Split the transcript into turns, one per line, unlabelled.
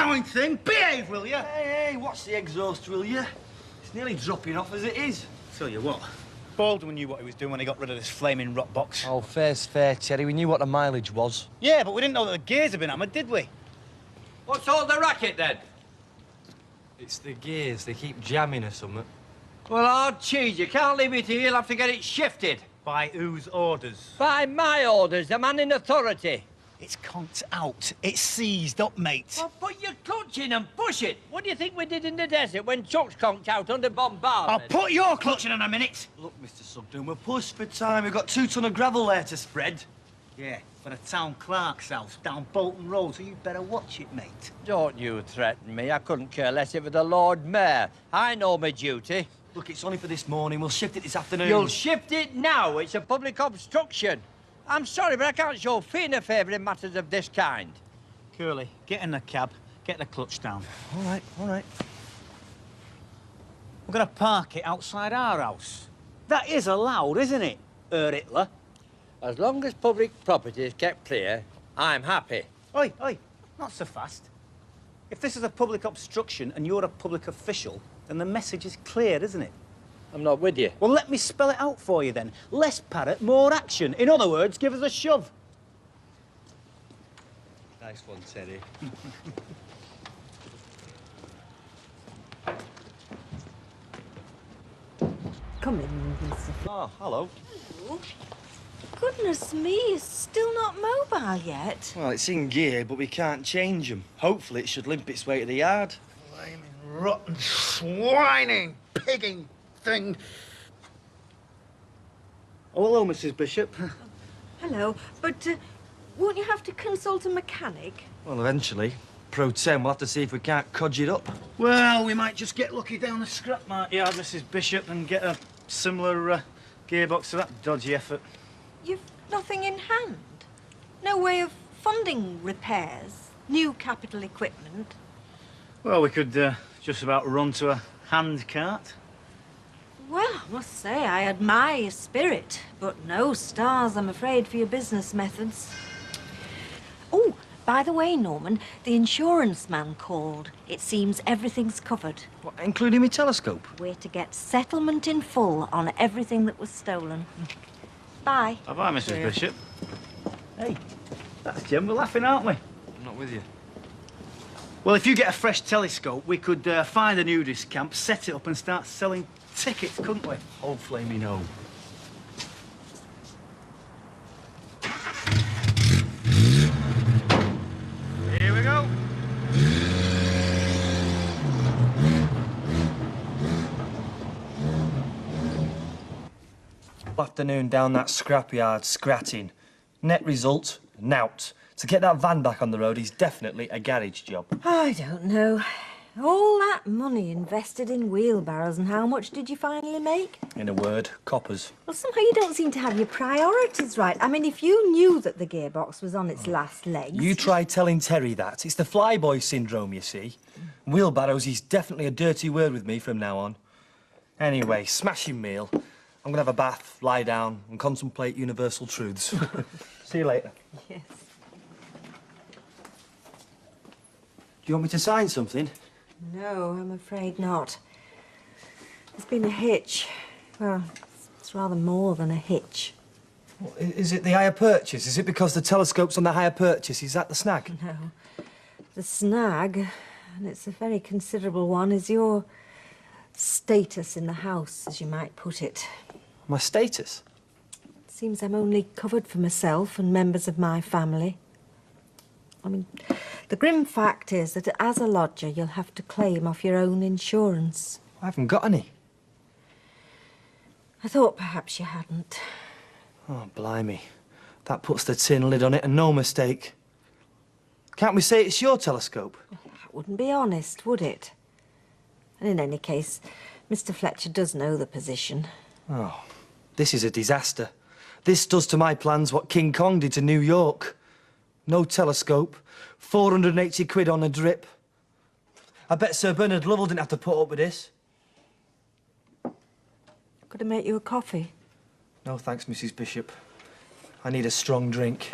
cowing thing. Behave, will you?
Hey, watch the exhaust, will you? It's nearly dropping off as it is.
Tell you what, Baldwin knew what he was doing when he got rid of this flaming rot box.
Oh, fair's fair, Terry. We knew what the mileage was.
Yeah, but we didn't know that the gears had been hammered, did we?
What's all the racket, then?
It's the gears. They keep jamming or something.
Well, hard cheese. You can't leave it here. You'll have to get it shifted.
By whose orders?
By my orders, the man in authority.
It's conked out. It's seized up, mate.
Well, put your clutch in and push it. What do you think we did in the desert when Chuck's conked out under bombardment?
I'll put your clutch in a minute.
Look, Mr. Sugden, we're pushed for time. We've got 2 ton of gravel there to spread.
Yeah, for the town clerk's house down Bolton Road, so you better watch it, mate.
Don't you threaten me. I couldn't care less if it was the Lord Mayor. I know my duty.
Look, it's only for this morning. We'll shift it this afternoon.
You'll shift it now. It's a public obstruction. I'm sorry, but I can't show Fianna a favour in matters of this kind.
Curly, get in the cab, get the clutch down.
All right, all right.
We're going to park it outside our house. That is allowed, isn't it, Hitler?
As long as public property is kept clear, I'm happy.
Oi, oi, not so fast. If this is a public obstruction and you're a public official, then the message is clear, isn't it?
I'm not with you.
Well, let me spell it out for you then. Less parrot, more action. In other words, give us a shove.
Nice one, Terry.
Come in, Mr.
Oh, hello.
Hello. Goodness me, it's still not mobile yet.
Well, it's in gear, but we can't change them. Hopefully it should limp its way to the yard.
Flaming, rotten, swining, pigging thing. Oh, hello, Mrs. Bishop.
Hello, but won't you have to consult a mechanic?
Well, eventually. Pro 10, we'll have to see if we can't codge it up.
Well, we might just get lucky down the scrap mart yard, Mrs. Bishop, and get a similar gearbox to that dodgy effort.
You've nothing in hand? No way of funding repairs? New capital equipment?
Well, we could just about run to a hand cart.
Well, I must say, I admire your spirit, but no stars, I'm afraid, for your business methods. Oh, by the way, Norman, the insurance man called. It seems everything's covered.
What, including my telescope?
We're to get settlement in full on everything that was stolen. Bye.
Bye-bye, Mrs.
Yeah.
Bishop. Hey, that's Jim. We're laughing, aren't we?
I'm not with you.
Well, if you get a fresh telescope, we could find a nudist camp, set it up and start selling tickets, couldn't we?
Hopefully me no.
Here we go.
Afternoon down that scrapyard, scratting. Net result, nout. To get that van back on the road is definitely a garage job.
I don't know. All that money invested in wheelbarrows, and how much did you finally make?
In a word, coppers.
Well, somehow you don't seem to have your priorities right. I mean, if you knew that the gearbox was on its last legs...
You try telling Terry that. It's the flyboy syndrome, you see. Wheelbarrows is definitely a dirty word with me from now on. Anyway, smashing meal. I'm gonna have a bath, lie down, and contemplate universal truths. See you later.
Yes.
Do you want me to sign something?
No, I'm afraid not. There's been a hitch. Well, it's rather more than a hitch.
Well, is it the hire purchase? Is it because the telescope's on the hire purchase? Is that the snag?
No. The snag, and it's a very considerable one, is your status in the house, as you might put it.
My status?
It seems I'm only covered for myself and members of my family. I mean, the grim fact is that as a lodger, you'll have to claim off your own insurance.
I haven't got any.
I thought perhaps you hadn't.
Oh, blimey. That puts the tin lid on it, and no mistake. Can't we say it's your telescope?
That wouldn't be honest, would it? And in any case, Mr. Fletcher does know the position.
Oh, this is a disaster. This does to my plans what King Kong did to New York. No telescope, 480 quid on a drip. I bet Sir Bernard Lovell didn't have to put up with this.
Could I make you a coffee?
No thanks, Mrs. Bishop. I need a strong drink.